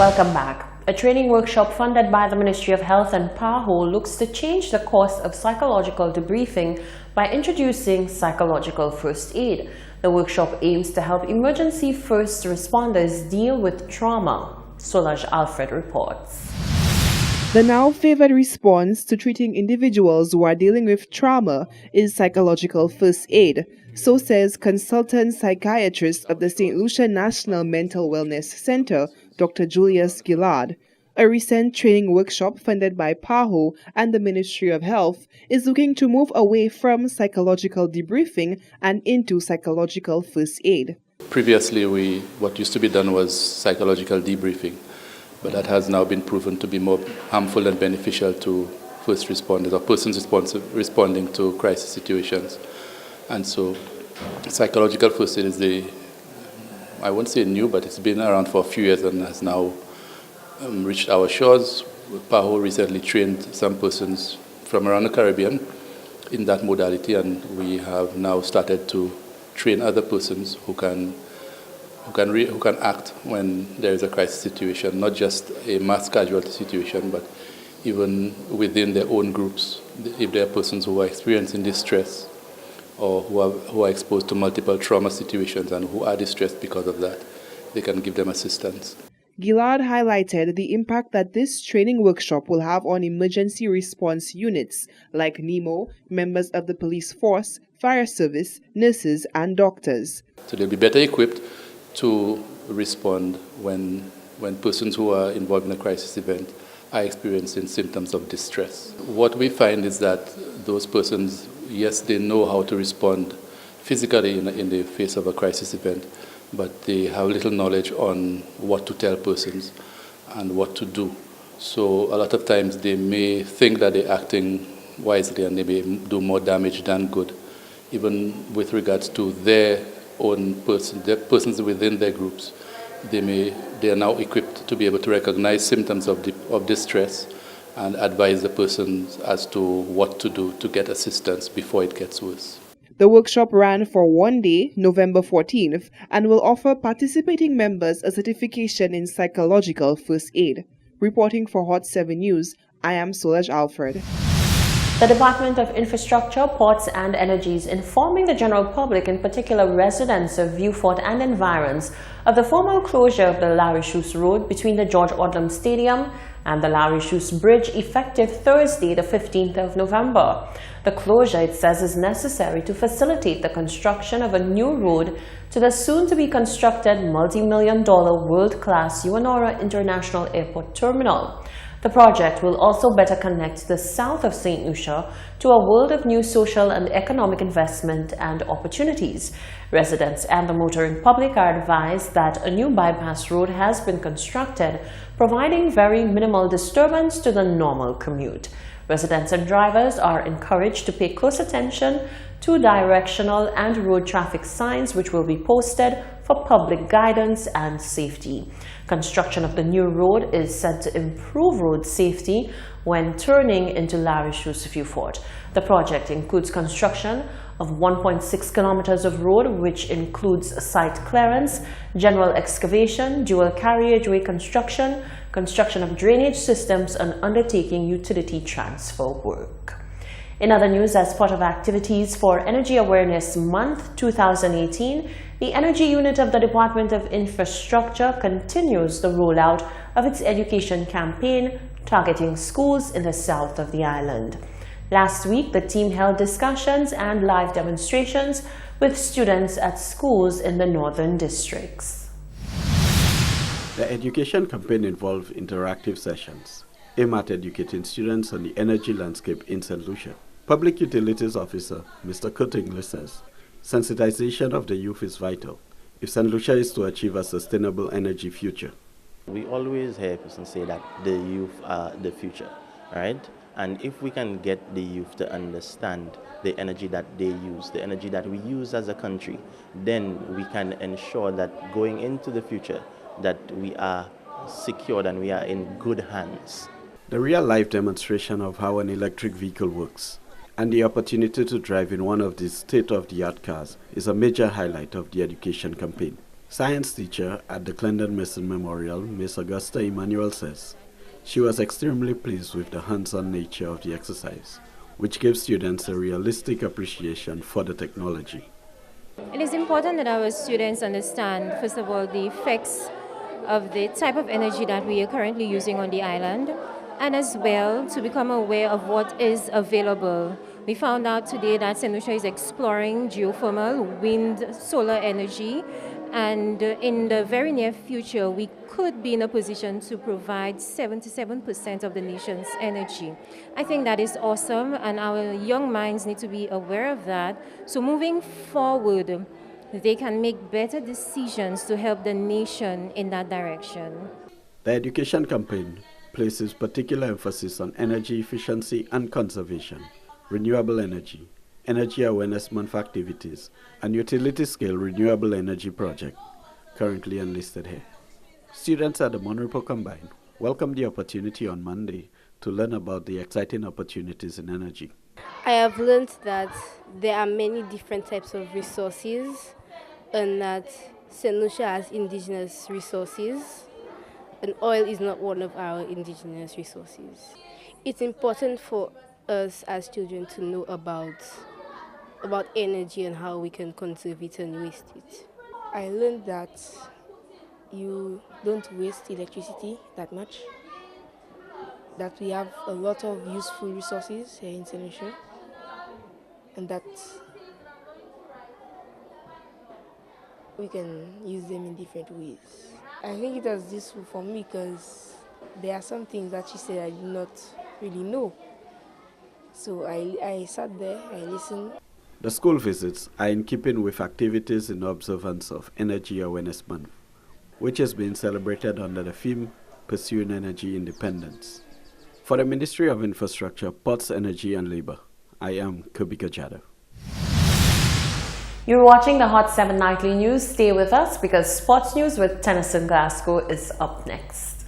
Welcome back. A training workshop funded by the Ministry of Health and PAHO looks to change the course of psychological debriefing by introducing psychological first aid. The workshop aims to help emergency first responders deal with trauma. Solaj Alfred reports. The now favored response to treating individuals who are dealing with trauma is psychological first aid, so says consultant psychiatrist of the St. Lucia National Mental Wellness Center, Dr. Julius Gillard. A recent training workshop funded by PAHO and the Ministry of Health is looking to move away from psychological debriefing and into psychological first aid. Previously, what used to be done was psychological debriefing, but that has now been proven to be more harmful and beneficial to first responders or persons responding to crisis situations. And so psychological first aid is I won't say new, but it's been around for a few years and has now reached our shores. PAHO recently trained some persons from around the Caribbean in that modality, and we have now started to train other persons who can act when there is a crisis situation, not just a mass casualty situation, but even within their own groups. If there are persons who are experiencing distress or who are exposed to multiple trauma situations and who are distressed because of that, they can give them assistance. Gillard highlighted the impact that this training workshop will have on emergency response units like NEMO, members of the police force, fire service, nurses, and doctors. So they'll be better equipped to respond when persons who are involved in a crisis event are experiencing symptoms of distress. What we find is that those persons, yes, they know how to respond physically in the face of a crisis event, but they have little knowledge on what to tell persons and what to do. So a lot of times they may think that they're acting wisely and they may do more damage than good, even with regards to their own person, the persons within their groups. They are now equipped to be able to recognize symptoms of distress and advise the persons as to what to do to get assistance before it gets worse. The workshop ran for one day, November 14th, and will offer participating members a certification in psychological first aid. Reporting for Hot 7 News, I am Solaj Alfred. The Department of Infrastructure, Ports and Energy is informing the general public, in particular residents of Viewfort and environs, of the formal closure of the Larry Shoes Road between the George Odlum Stadium and the Larry Shoes Bridge effective Thursday, the 15th of November. The closure, it says, is necessary to facilitate the construction of a new road to the soon-to-be-constructed multi-million-dollar world-class Uanora International Airport Terminal. The project will also better connect the south of St. Lucia to a world of new social and economic investment and opportunities. Residents and the motoring public are advised that a new bypass road has been constructed, providing very minimal disturbance to the normal commute. Residents and drivers are encouraged to pay close attention to directional and road traffic signs which will be posted for public guidance and safety. Construction of the new road is said to improve road safety when turning into Larry Shoes Viewfort. The project includes construction of 1.6 kilometers of road, which includes site clearance, general excavation, dual carriageway construction, construction of drainage systems, and undertaking utility transfer work. In other news, as part of activities for Energy Awareness Month 2018, the Energy Unit of the Department of Infrastructure continues the rollout of its education campaign targeting schools in the south of the island. Last week, the team held discussions and live demonstrations with students at schools in the northern districts. The education campaign involved interactive sessions aimed at educating students on the energy landscape in St. Lucia. Public Utilities Officer Mr. Kurt English says sensitization of the youth is vital if St. Lucia is to achieve a sustainable energy future. We always hear persons say that the youth are the future, right? And if we can get the youth to understand the energy that they use, the energy that we use as a country, then we can ensure that going into the future that we are secured and we are in good hands. The real-life demonstration of how an electric vehicle works and the opportunity to drive in one of these state-of-the-art cars is a major highlight of the education campaign. Science teacher at the Clendon Mason Memorial, Miss Augusta Emmanuel, says she was extremely pleased with the hands-on nature of the exercise, which gives students a realistic appreciation for the technology. It is important that our students understand, first of all, the effects of the type of energy that we are currently using on the island, and as well to become aware of what is available. We found out today that St. Lucia is exploring geothermal, wind, solar energy, and in the very near future, we could be in a position to provide 77% of the nation's energy. I think that is awesome, and our young minds need to be aware of that. So moving forward, they can make better decisions to help the nation in that direction. The education campaign places particular emphasis on energy efficiency and conservation, renewable energy, energy awareness month activities, and utility-scale renewable energy project, currently enlisted here. Students at the Monrepo Combine welcomed the opportunity on Monday to learn about the exciting opportunities in energy. I have learned that there are many different types of resources and that St. Lucia has indigenous resources, and oil is not one of our indigenous resources. It's important for us as children to know about energy and how we can conserve it and waste it. I learned that you don't waste electricity that much, that we have a lot of useful resources here in St. Lucia, and that we can use them in different ways. I think it was useful for me because there are some things that she said I did not really know. So I sat there, I listened. The school visits are in keeping with activities in observance of Energy Awareness Month, which has been celebrated under the theme Pursuing Energy Independence. For the Ministry of Infrastructure, Ports, Energy and Labour, I am Kubika Jadhav. You're watching the Hot 7 Nightly News. Stay with us because sports news with Tennyson Glasgow is up next.